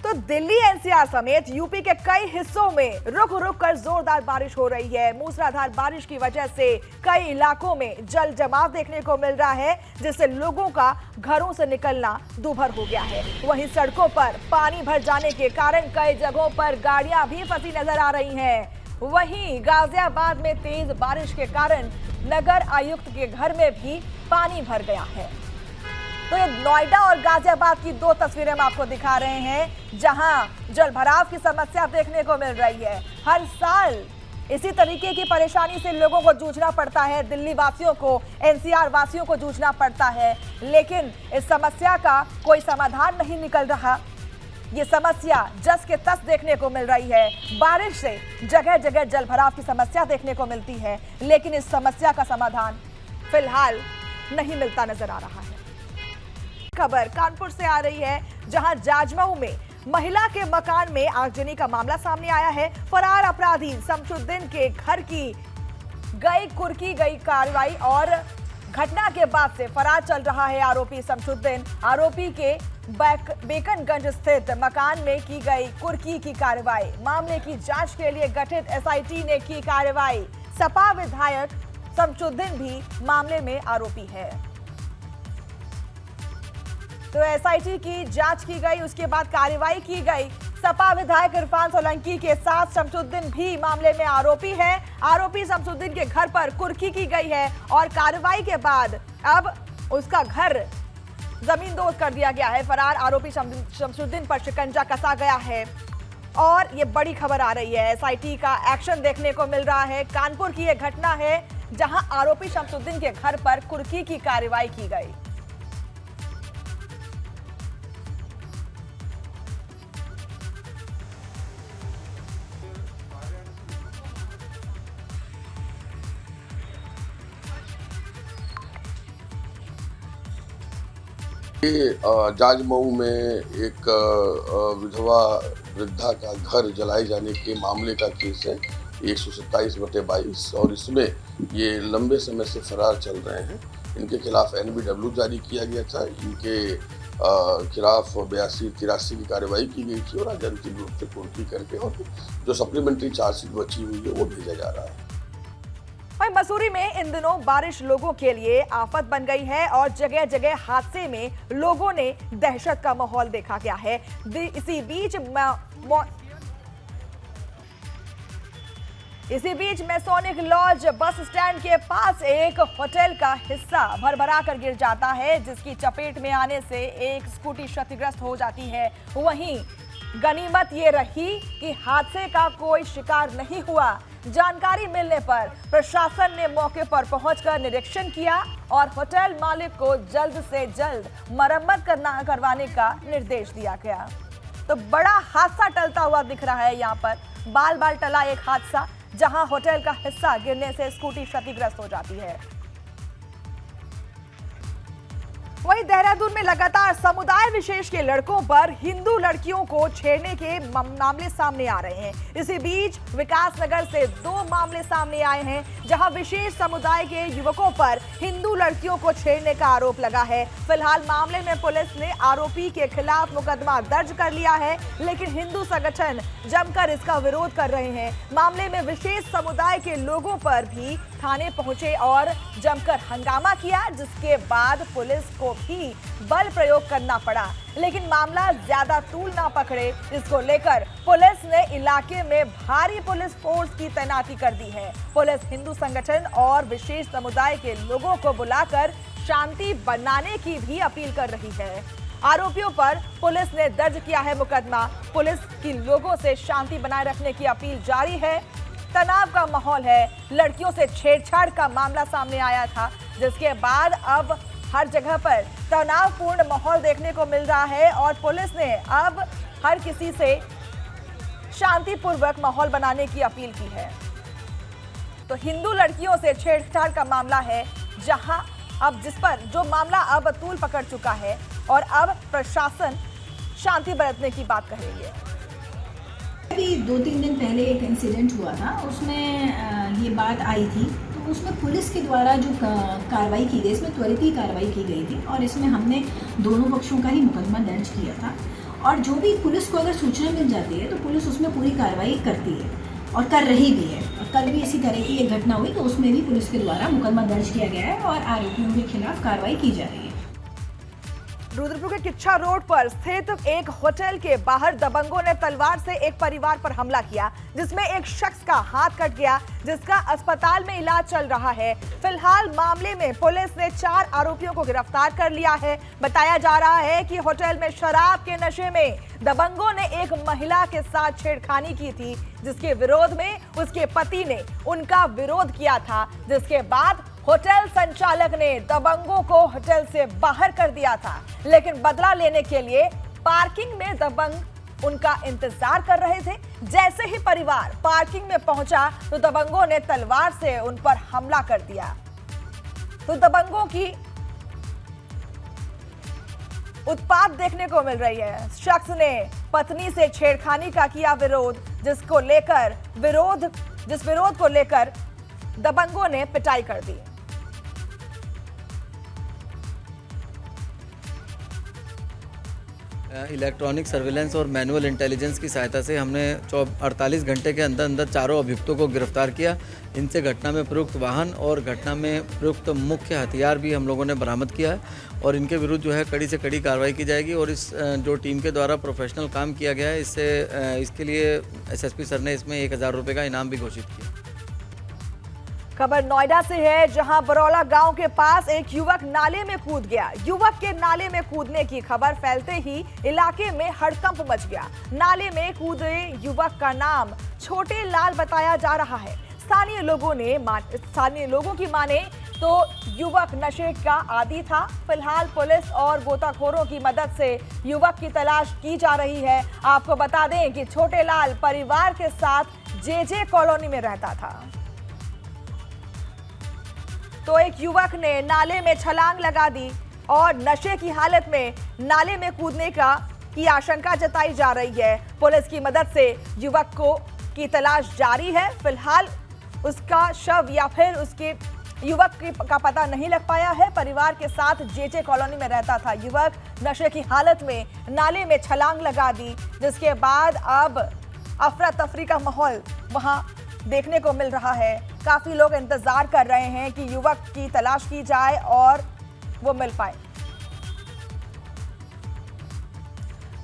तो दिल्ली एनसीआर समेत यूपी के कई हिस्सों में रुक रुक कर जोरदार बारिश हो रही है। मूसलाधार बारिश की वजह से कई इलाकों में जल जमाव देखने को मिल रहा है, जिससे लोगों का घरों से निकलना दूभर हो गया है। वहीं सड़कों पर पानी भर जाने के कारण कई जगहों पर गाड़ियां भी फंसी नजर आ रही हैं। वहीं गाजियाबाद में तेज बारिश के कारण नगर आयुक्त के घर में भी पानी भर गया है। तो ये नोएडा और गाजियाबाद की दो तस्वीरें हम आपको दिखा रहे हैं, जहां जलभराव की समस्या देखने को मिल रही है। हर साल इसी तरीके की परेशानी से लोगों को जूझना पड़ता है, दिल्ली वासियों को, एनसीआर वासियों को जूझना पड़ता है, लेकिन इस समस्या का कोई समाधान नहीं निकल रहा। ये समस्या जस के तस देखने को मिल रही है। बारिश से जगह जगह जलभराव की समस्या देखने को मिलती है, लेकिन इस समस्या का समाधान फिलहाल नहीं मिलता नजर आ रहा है। खबर कानपुर से आ रही है, जहां जाजमऊ में महिला के मकान में आगजनी का मामला सामने आया है। फरार अपराधी शमसुद्दीन के घर की कुर्की गई कार्रवाई और घटना के बाद से फरार चल रहा है आरोपी शमसुद्दीन। आरोपी के बेकनगंज स्थित मकान में की गई कुर्की की कार्रवाई। मामले की जांच के लिए गठित एसआईटी ने की कार्रवाई। सपा विधायक शमसुद्दीन भी मामले में आरोपी है। तो एसआईटी की जांच की गई, उसके बाद कार्रवाई की गई। सपा विधायक इरफान सोलंकी के साथ शमसुद्दीन भी मामले में आरोपी है। आरोपी शमसुद्दीन के घर पर कुर्की की गई है और कार्रवाई के बाद अब उसका घर जमींदोज कर दिया गया है। फरार आरोपी शमसुद्दीन पर शिकंजा कसा गया है और ये बड़ी खबर आ रही है। एसआईटी का एक्शन देखने को मिल रहा है। कानपुर की यह घटना है, जहां आरोपी शमसुद्दीन के घर पर कुर्की की कार्रवाई की गई। जाजमऊ में एक विधवा वृद्धा का घर जलाए जाने के मामले का केस है 127/22 और इसमें ये लंबे समय से फरार चल रहे हैं। इनके खिलाफ NBW जारी किया गया था। इनके खिलाफ 82-83 की कार्रवाई की गई थी और आज अंतिम रूप से कुर्की करके और जो सप्लीमेंट्री चार्जशीट बची हुई है वो भेजा जा रहा है। वहीं मसूरी में इन दिनों बारिश लोगों के लिए आफत बन गई है और जगह जगह हादसे में लोगों ने दहशत का माहौल देखा गया है। इसी बीच मैसोनिक लॉज बस स्टैंड के पास एक होटल का हिस्सा भरभरा कर गिर जाता है, जिसकी चपेट में आने से एक स्कूटी क्षतिग्रस्त हो जाती है। वहीं गनीमत ये रही कि हादसे का कोई शिकार नहीं हुआ। जानकारी मिलने पर प्रशासन ने मौके पर पहुंचकर निरीक्षण किया और होटल मालिक को जल्द से जल्द मरम्मत करवाने का निर्देश दिया गया। तो बड़ा हादसा टलता हुआ दिख रहा है। यहाँ पर बाल बाल टला एक हादसा, जहां होटल का हिस्सा गिरने से स्कूटी क्षतिग्रस्त हो जाती है। वहीं देहरादून में लगातार समुदाय विशेष के लड़कों पर हिंदू लड़कियों को छेड़ने के मामले सामने आ रहे हैं। इसी बीच विकासनगर से 2 मामले सामने आए हैं, जहां विशेष समुदाय के युवकों पर हिंदू लड़कियों को छेड़ने का आरोप लगा है। फिलहाल मामले में पुलिस ने आरोपी के खिलाफ मुकदमा दर्ज कर लिया है, लेकिन हिंदू संगठन जमकर इसका विरोध कर रहे हैं। मामले में विशेष समुदाय के लोगों पर भी थाने पहुंचे और जमकर हंगामा किया, जिसके बाद पुलिस को भी बल प्रयोग करना पड़ा, लेकिन मामला ज्यादा तूल ना पकड़े, इसको लेकर पुलिस ने इलाके में भारी पुलिस फोर्स की तैनाती कर दी है। पुलिस हिंदू संगठन और विशेष समुदाय के लोगों को बुलाकर शांति बनाने की भी अपील कर रही है। आरोपियों पर पुलिस ने दर्ज किया है मुकदमा। पुलिस की लोगों से शांति बनाए रखने की अपील जारी है। तनाव का माहौल है, लड़कियों से छेड़छाड़ का मामला सामने आया था, जिसके बाद अब हर जगह पर तनावपूर्ण माहौल देखने को मिल रहा है और पुलिस ने अब हर किसी से शांतिपूर्वक माहौल बनाने की अपील की है। तो हिंदू लड़कियों से छेड़छाड़ का मामला है, जहां अब जिस पर जो मामला अब तूल पकड़ चुका है और अब प्रशासन शांति बरतने की बात कह रही है। अभी 2-3 दिन पहले एक इंसिडेंट हुआ था, उसमें ये बात आई थी, तो उसमें पुलिस के द्वारा जो कार्रवाई की गई, इसमें त्वरित ही कार्रवाई की गई थी और इसमें हमने दोनों पक्षों का ही मुकदमा दर्ज किया था और जो भी पुलिस को अगर सूचना मिल जाती है तो पुलिस उसमें पूरी कार्रवाई करती है और कर रही भी है। और कल भी इसी तरह की एक घटना हुई तो उसमें भी पुलिस के द्वारा मुकदमा दर्ज किया गया है और आरोपियों के खिलाफ कार्रवाई की जा रही है। रुद्रपुर के किच्छा रोड पर स्थित एक होटल के बाहर दबंगों ने तलवार से एक परिवार पर हमला किया, जिसमें एक शख्स का हाथ कट गया, जिसका अस्पताल में इलाज चल रहा है। फिलहाल मामले में पुलिस ने 4 आरोपियों को गिरफ्तार कर लिया है। बताया जा रहा है कि होटल में शराब के नशे में दबंगों ने एक महिला के साथ छेड़खानी की थी, जिसके विरोध में उसके पति ने उनका विरोध किया था, जिसके बाद होटल संचालक ने दबंगों को होटल से बाहर कर दिया था। लेकिन बदला लेने के लिए पार्किंग में दबंग उनका इंतजार कर रहे थे। जैसे ही परिवार पार्किंग में पहुंचा तो दबंगों ने तलवार से उन पर हमला कर दिया। तो दबंगों की उत्पात देखने को मिल रही है। शख्स ने पत्नी से छेड़खानी का किया विरोध, जिस विरोध को लेकर दबंगों ने पिटाई कर दी। इलेक्ट्रॉनिक सर्विलेंस और मैनुअल इंटेलिजेंस की सहायता से हमने 48 घंटे के अंदर अंदर चारों अभियुक्तों को गिरफ्तार किया। इनसे घटना में प्रयुक्त वाहन और घटना में प्रयुक्त मुख्य हथियार भी हम लोगों ने बरामद किया है और इनके विरुद्ध जो है कड़ी से कड़ी कार्रवाई की जाएगी। और इस जो टीम के द्वारा प्रोफेशनल काम किया गया है, इसके लिए एसएसपी सर ने इसमें 1000 रुपये का इनाम भी घोषित किया। खबर नोएडा से है, जहां बरौला गांव के पास एक युवक नाले में कूद गया। युवक के नाले में कूदने की खबर फैलते ही इलाके में हड़कंप मच गया। नाले में कूदे युवक का नाम छोटे लाल बताया जा रहा है। स्थानीय लोगों की माने तो युवक नशे का आदी था। फिलहाल पुलिस और गोताखोरों की मदद से युवक की तलाश की जा रही है। आपको बता दें कि छोटे लाल परिवार के साथ जेजे कॉलोनी में रहता था। तो एक युवक ने नाले में छलांग लगा दी और नशे की हालत में नाले में कूदने की आशंका जताई जा रही है। पुलिस की मदद से युवक की तलाश जारी है। फिलहाल उसका शव या फिर उसके युवक का पता नहीं लग पाया है। परिवार के साथ जेजे कॉलोनी में रहता था युवक, नशे की हालत में नाले में छलांग लगा दी, जिसके बाद अब अफरा तफरी का माहौल वहां देखने को मिल रहा है। काफी लोग इंतजार कर रहे हैं कि युवक की तलाश की जाए और वो मिल पाए।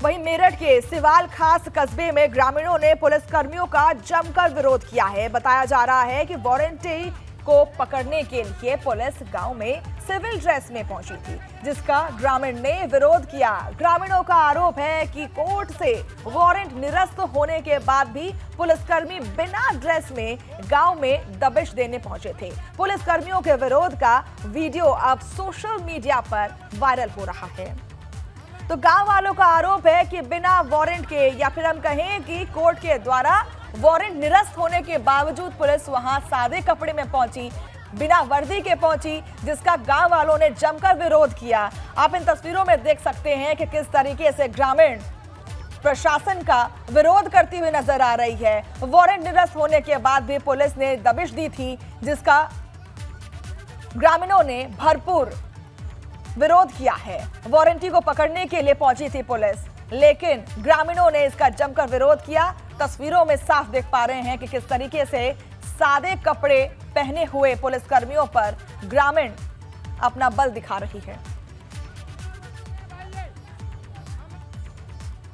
वहीं मेरठ के सिवाल खास कस्बे में ग्रामीणों ने पुलिसकर्मियों का जमकर विरोध किया है। बताया जा रहा है कि वारंटी को पकड़ने के लिए पुलिस गांव में सिविल ड्रेस में पहुंची थी, जिसका ग्रामीण ने विरोध किया। ग्रामीणों का आरोप है कि कोर्ट से वारंट निरस्त होने के बाद भी पुलिसकर्मी बिना ड्रेस में गांव में दबिश देने पहुंचे थे। पुलिसकर्मियों के विरोध का वीडियो अब सोशल मीडिया पर वायरल हो रहा है। तो गांव वालों का आरोप है कि बिना वारंट के या फिर हम कहें कि कोर्ट के द्वारा वारंट निरस्त होने के बावजूद पुलिस वहां सादे कपड़े में पहुंची, बिना वर्दी के पहुंची, जिसका गांव वालों ने जमकर विरोध किया। आप इन तस्वीरों में देख सकते हैं कि किस तरीके से ग्रामीण प्रशासन का विरोध करती हुई नजर आ रही है। वारंट निरस्त होने के बाद भी पुलिस ने दबिश दी थी, जिसका ग्रामीणों ने भरपूर विरोध किया है। वारंटी को पकड़ने के लिए पहुंची थी पुलिस, लेकिन ग्रामीणों ने इसका जमकर विरोध किया। तस्वीरों में साफ देख पा रहे हैं कि किस तरीके से सादे कपड़े पहने हुए पुलिसकर्मियों पर ग्रामीण अपना बल दिखा रही है।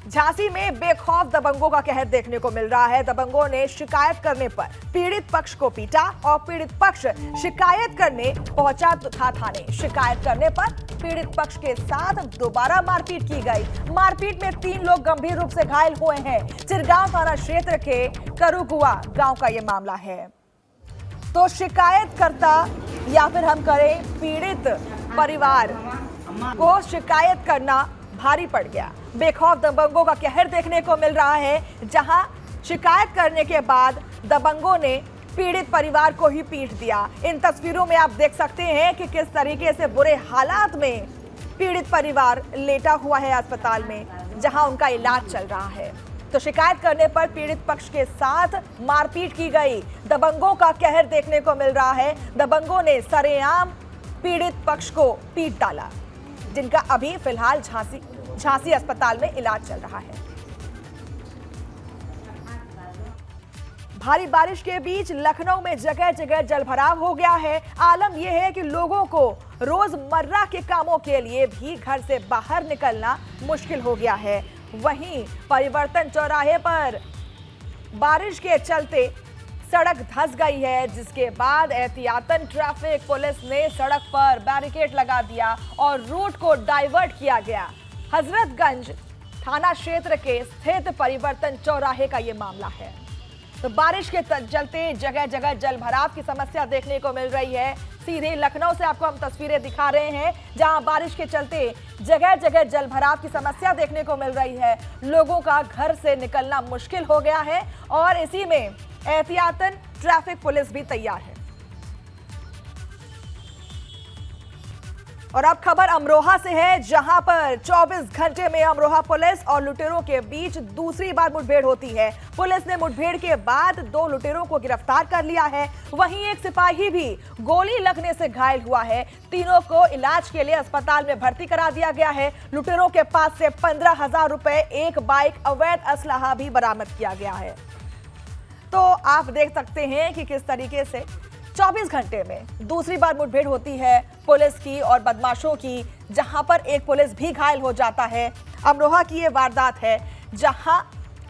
झांसी में बेखौफ दबंगों का कहर देखने को मिल रहा है। दबंगों ने शिकायत करने पर पीड़ित पक्ष को पीटा और पीड़ित पक्ष शिकायत करने पहुंचा था थाने। शिकायत करने पर पीड़ित पक्ष के साथ दोबारा मारपीट की गई। मारपीट में 3 लोग गंभीर रूप से घायल हुए हैं। चिरगांव थाना क्षेत्र के करुगुआ गांव का यह मामला है। तो शिकायतकर्ता या फिर हम करें पीड़ित परिवार को शिकायत करना भारी पड़ गया। बेखौफ दबंगों का कहर देखने को मिल रहा है, जहां शिकायत करने के बाद दबंगों ने पीड़ित परिवार को ही पीट दिया। इन तस्वीरों में आप देख सकते हैं कि किस तरीके से बुरे हालात में पीड़ित परिवार लेटा हुआ है अस्पताल में, जहां उनका इलाज चल रहा है। तो शिकायत करने पर पीड़ित पक्ष के साथ मारपीट की गई। दबंगों का कहर देखने को मिल रहा है। दबंगों ने सरेआम पीड़ित पक्ष को पीट डाला, जिनका अभी फिलहाल झांसी झांसी अस्पताल में इलाज चल रहा है। भारी बारिश के बीच लखनऊ में जगह जगह जलभराव हो गया है। आलम यह है कि लोगों को रोजमर्रा के कामों के लिए भी घर से बाहर निकलना मुश्किल हो गया है। वहीं परिवर्तन चौराहे पर बारिश के चलते सड़क धंस गई है, जिसके बाद एहतियातन ट्रैफिक पुलिस ने सड़क पर बैरिकेड लगा दिया और रूट को डाइवर्ट किया गया। हजरतगंज थाना क्षेत्र के स्थित परिवर्तन चौराहे का ये मामला है। तो बारिश के चलते जगह जगह जलभराव की समस्या देखने को मिल रही है। सीधे लखनऊ से आपको हम तस्वीरें दिखा रहे हैं, जहां बारिश के चलते जगह जगह जलभराव की समस्या देखने को मिल रही है। लोगों का घर से निकलना मुश्किल हो गया है और इसी में एहतियातन ट्रैफिक पुलिस भी तैयार है। और अब खबर अमरोहा से है, जहां पर 24 घंटे में अमरोहा पुलिस और लुटेरों के बीच दूसरी बार मुठभेड़ होती है। पुलिस ने मुठभेड़ के बाद 2 लुटेरों को गिरफ्तार कर लिया है। वहीं एक सिपाही भी गोली लगने से घायल हुआ है। तीनों को इलाज के लिए अस्पताल में भर्ती करा दिया गया है। लुटेरों के पास से 15,000 रुपए, एक बाइक, अवैध असलहा भी बरामद किया गया है। तो आप देख सकते हैं कि किस तरीके से 24 घंटे में दूसरी बार मुठभेड़ होती है पुलिस की और बदमाशों की, जहां पर एक पुलिस भी घायल हो जाता है। अमरोहा की ये वारदात है, जहां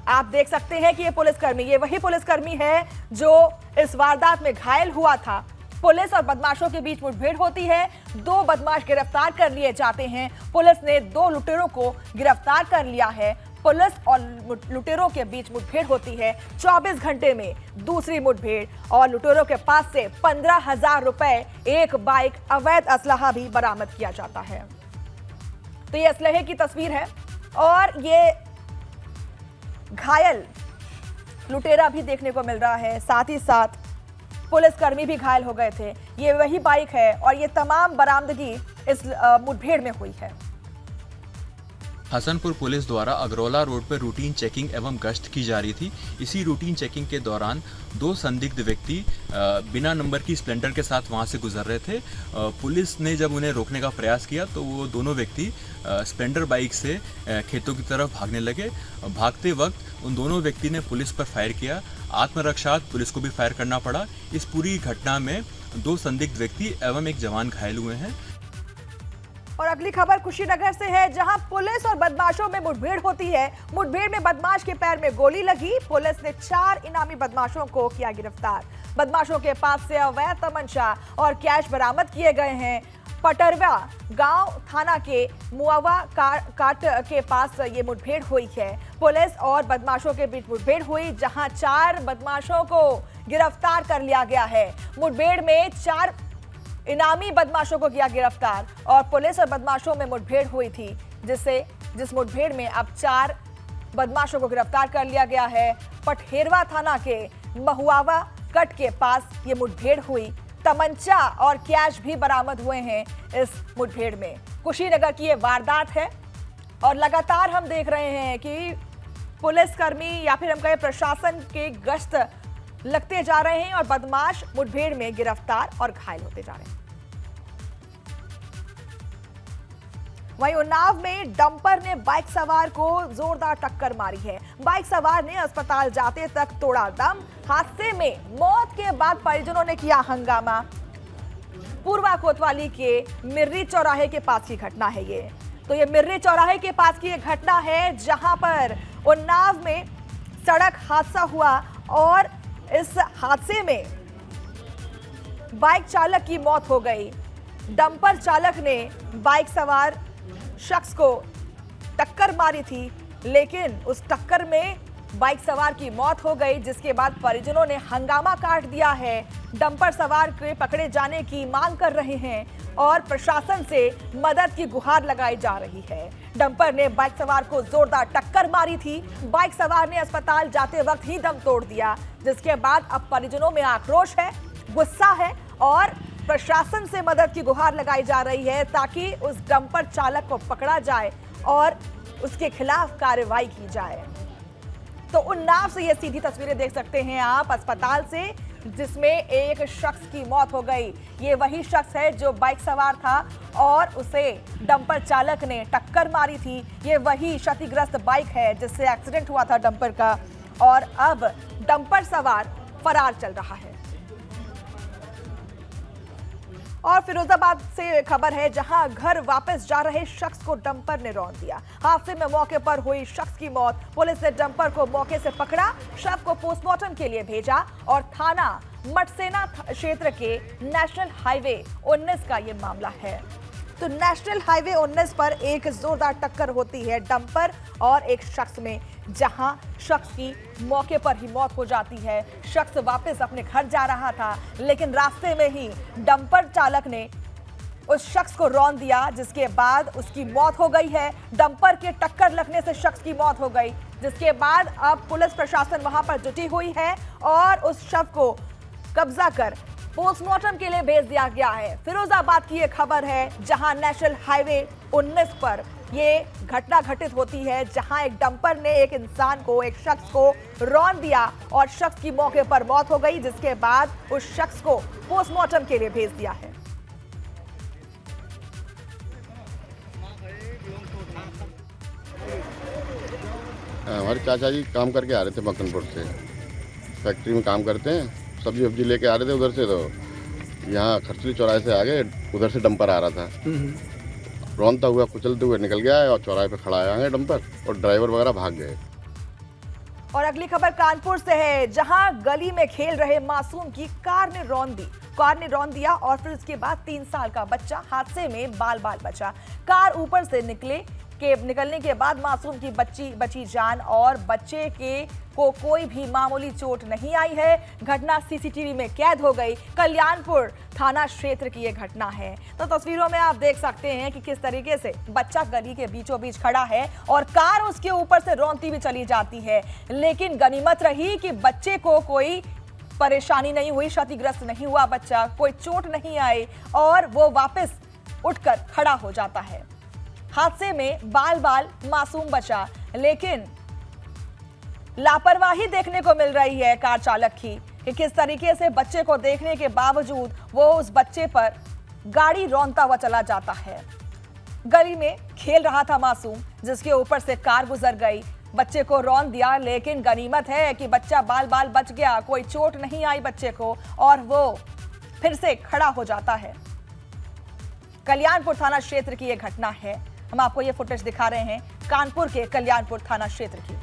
आप देख सकते हैं कि ये पुलिसकर्मी, ये वही पुलिसकर्मी है जो इस वारदात में घायल हुआ था। पुलिस और बदमाशों के बीच मुठभेड़ होती है। 2 बदमाश गिरफ्तार कर लिए जाते हैं। पुलिस ने 2 लुटेरों को गिरफ्तार कर लिया है। पुलिस और लुटेरों के बीच मुठभेड़ होती है। 24 घंटे में दूसरी मुठभेड़ और लुटेरों के पास से 15,000 रुपए, एक बाइक, अवैध असलहा भी बरामद किया जाता है। तो ये असलहे की तस्वीर है और ये घायल लुटेरा भी देखने को मिल रहा है। साथ ही साथ पुलिसकर्मी भी घायल हो गए थे। ये वही बाइक है और ये तमाम बरामदगी इस मुठभेड़ में हुई है। हसनपुर पुलिस द्वारा अगरौला रोड पर रूटीन चेकिंग एवं गश्त की जा रही थी। इसी रूटीन चेकिंग के दौरान 2 संदिग्ध व्यक्ति बिना नंबर की स्प्लेंडर के साथ वहां से गुजर रहे थे। पुलिस ने जब उन्हें रोकने का प्रयास किया तो वो दोनों व्यक्ति स्प्लेंडर बाइक से खेतों की तरफ भागने लगे। भागते वक्त उन दोनों व्यक्ति ने पुलिस पर फायर किया। आत्मरक्षार्थ पुलिस को भी फायर करना पड़ा। इस पूरी घटना में 2 संदिग्ध व्यक्ति एवं एक जवान घायल हुए हैं। और अगली खबर कुशीनगर से है, जहां पुलिस और बदमाशों में मुठभेड़ होती है। मुठभेड़ में बदमाश के पैर में गोली लगी। पुलिस ने 4 इनामी बदमाशों को किया गिरफ्तार। बदमाशों के पास से अवैध तमंचा और कैश बरामद किए गए हैं। पटरवा गांव थाना के मुआवा काट के पास ये मुठभेड़ हुई है। पुलिस और बदमाशों के बीच मुठभेड़ हुई, जहां 4 बदमाशों को गिरफ्तार कर लिया गया है। मुठभेड़ में 4 इनामी बदमाशों को किया गिरफ्तार और पुलिस और बदमाशों में मुठभेड़ हुई थी, जिस मुठभेड़ में अब 4 बदमाशों को गिरफ्तार कर लिया गया है। पटहेरवा थाना के महुआवा कट के पास ये मुठभेड़ हुई। तमंचा और कैश भी बरामद हुए हैं इस मुठभेड़ में। कुशीनगर की ये वारदात है और लगातार हम देख रहे हैं कि पुलिसकर्मी या फिर हम कहें प्रशासन के गश्त लगते जा रहे हैं और बदमाश मुठभेड़ में गिरफ्तार और घायल होते जा रहे हैं। वहीं उन्नाव में डंपर ने बाइक सवार को जोरदार टक्कर मारी है। बाइक सवार ने अस्पताल जाते तक तोड़ा दम। हादसे में मौत के बाद परिजनों ने किया हंगामा। पूर्वा कोतवाली के मिर्री चौराहे के पास की घटना है ये। तो ये मिर्री चौराहे के पास की ये घटना है, जहां पर उन्नाव में सड़क हादसा हुआ और इस हादसे में बाइक चालक की मौत हो गई। डंपर चालक ने बाइक सवार शख्स को टक्कर मारी थी, लेकिन उस टक्कर में बाइक सवार की मौत हो गई, जिसके बाद परिजनों ने हंगामा काट दिया है। डंपर सवार के पकड़े जाने की मांग कर रहे हैं और प्रशासन से मदद की गुहार लगाई जा रही है। डंपर ने बाइक सवार को जोरदार टक्कर मारी थी। बाइक सवार ने अस्पताल जाते वक्त ही दम तोड़ दिया, जिसके बाद अब परिजनों में आक्रोश है, गुस्सा है और प्रशासन से मदद की गुहार लगाई जा रही है ताकि उस डंपर चालक को पकड़ा जाए और उसके खिलाफ कार्रवाई की जाए। तो उन्नाव से ये सीधी तस्वीरें देख सकते हैं आप। अस्पताल से जिसमें एक शख्स की मौत हो गई। ये वही शख्स है जो बाइक सवार था और उसे डंपर चालक ने टक्कर मारी थी। ये वही क्षतिग्रस्त बाइक है जिससे एक्सीडेंट हुआ था डंपर का, और अब डंपर सवार फरार चल रहा है। और फिरोजाबाद से खबर है, जहां घर वापस जा रहे शख्स को डंपर ने रौंद दिया। हादसे में मौके पर हुई शख्स की मौत। पुलिस ने डंपर को मौके से पकड़ा, शव को पोस्टमार्टम के लिए भेजा और थाना मटसेना क्षेत्र के नेशनल हाईवे 19 का ये मामला है। तो नेशनल हाईवे 19 पर एक जोरदार टक्कर होती है डंपर और एक शख्स में, जहां शख्स की मौके पर ही मौत हो जाती है। शख्स वापस अपने घर जा रहा था, लेकिन रास्ते में ही डंपर चालक ने उस शख्स को रौंद दिया, जिसके बाद उसकी मौत हो गई है। डंपर के टक्कर लगने से शख्स की मौत हो गई, जिसके बाद अब पुलिस प्रशासन वहां पर जुटी हुई है और उस शव को कब्जा कर पोस्टमार्टम के लिए भेज दिया गया है। फिरोजाबाद की ये खबर है, जहां नेशनल हाईवे 19 पर ये घटना घटित होती है, जहां एक डंपर ने एक इंसान को, एक शख्स को रौंद दिया और शख्स की मौके पर मौत हो गई, जिसके बाद उस शख्स को पोस्टमार्टम के लिए भेज दिया है। हमारे चाचा जी काम करके आ रहे थे मक्खनपुर से, फैक्ट्री में काम करते हैं, सब्जी वब्जी लेके आ रहे थे उधर से, तो यहाँ खरचली चौराहे से आगे उधर से डंपर आ रहा था, रौंदता हुआ कुचलते हुए निकल गया है और चौराहे पे खड़ा है डंपर और ड्राइवर वगैरह भाग गए। और अगली खबर कानपुर से है, जहां गली में खेल रहे मासूम की कार ने रौंद दिया और फिर उसके बाद 3 साल का बच्चा हादसे में बाल बाल बचा। कार ऊपर से निकलने के बाद मासूम की बची जान और बच्चे को कोई भी मामूली चोट नहीं आई है। घटना सीसीटीवी में कैद हो गई। कल्याणपुर थाना क्षेत्र की यह घटना है। तो तस्वीरों में आप देख सकते हैं कि किस तरीके से बच्चा गली के बीचों बीच खड़ा है और कार उसके ऊपर से रौंदती भी चली जाती है, लेकिन गनीमत रही कि बच्चे को कोई परेशानी नहीं हुई, क्षतिग्रस्त नहीं हुआ बच्चा, कोई चोट नहीं आई और वो वापस उठकर खड़ा हो जाता है। हादसे में बाल मासूम बचा, लेकिन लापरवाही देखने को मिल रही है कार चालक की कि किस तरीके से बच्चे को देखने के बावजूद वो उस बच्चे पर गाड़ी रौंदता हुआ चला जाता है। गली में खेल रहा था मासूम, जिसके ऊपर से कार गुजर गई, बच्चे को रौंद दिया, लेकिन गनीमत है कि बच्चा बाल बच गया, कोई चोट नहीं आई बच्चे को और वो फिर से खड़ा हो जाता है। कल्याणपुर थाना क्षेत्र की यह घटना है। हम आपको ये फुटेज दिखा रहे हैं कानपुर के कल्याणपुर थाना क्षेत्र की।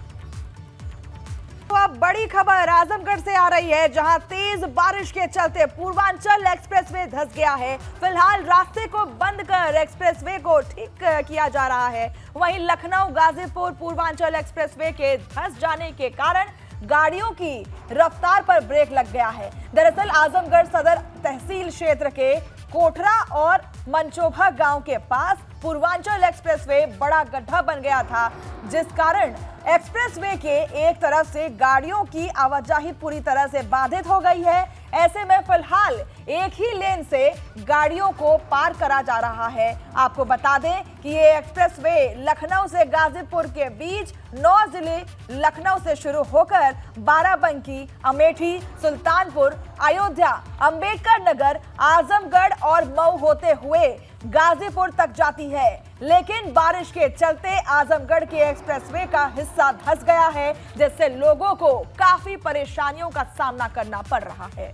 तो अब बड़ी खबर आजमगढ़ से आ रही है, जहां तेज बारिश के चलते पूर्वांचल एक्सप्रेसवे धंस गया है। फिलहाल रास्ते को बंद कर एक्सप्रेसवे को ठीक किया जा रहा है। वहीं लखनऊ गाजीपुर पूर्वांचल एक्सप्रेसवे के धंस जाने के कारण गाड़ियों की रफ्तार पर ब्रेक लग गया है। दरअसल आजमगढ़ सदर तहसील क्षेत्र के कोठरा और मंचोभा गांव के पास पूर्वांचल एक्सप्रेसवे बड़ा गड्ढा बन गया था, जिस कारण एक्सप्रेसवे के एक तरफ से गाड़ियों की आवाजाही पूरी तरह से बाधित हो गई है। ऐसे में फिलहाल एक ही लेन से गाड़ियों को पार करा जा रहा है। आपको बता दें कि ये एक्सप्रेसवे लखनऊ से गाजीपुर के बीच 9 जिले लखनऊ से शुरू होकर बाराबंकी, अमेठी, सुल्तानपुर, अयोध्या, अंबेडकर नगर, आजमगढ़ और मऊ होते हुए गाजीपुर तक जाती है, लेकिन बारिश के चलते आजमगढ़ के एक्सप्रेसवे का हिस्सा धंस गया है, जिससे लोगों को काफी परेशानियों का सामना करना पड़ रहा है।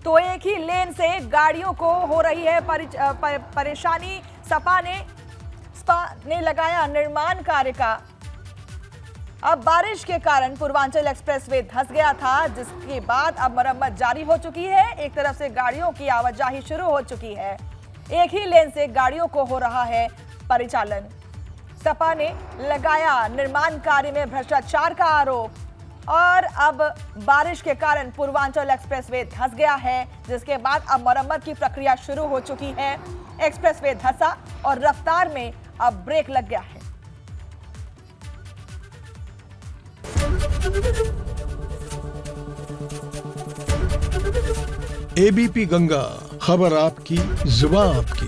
तो एक ही लेन से गाड़ियों को हो रही है परेशानी। सपा ने लगाया निर्माण कार्य का। अब बारिश के कारण पूर्वांचल एक्सप्रेसवे धंस गया था, जिसके बाद अब मरम्मत जारी हो चुकी है। एक तरफ से गाड़ियों की आवाजाही शुरू हो चुकी है, एक ही लेन से गाड़ियों को हो रहा है परिचालन। सपा ने लगाया निर्माण कार्य में भ्रष्टाचार का आरोप और अब बारिश के कारण पूर्वांचल एक्सप्रेसवे धंस गया है, जिसके बाद अब मरम्मत की प्रक्रिया शुरू हो चुकी है। एक्सप्रेसवे धंसा और रफ्तार में अब ब्रेक लग गया है। एबीपी गंगा, खबर आपकी, जुबान आपकी।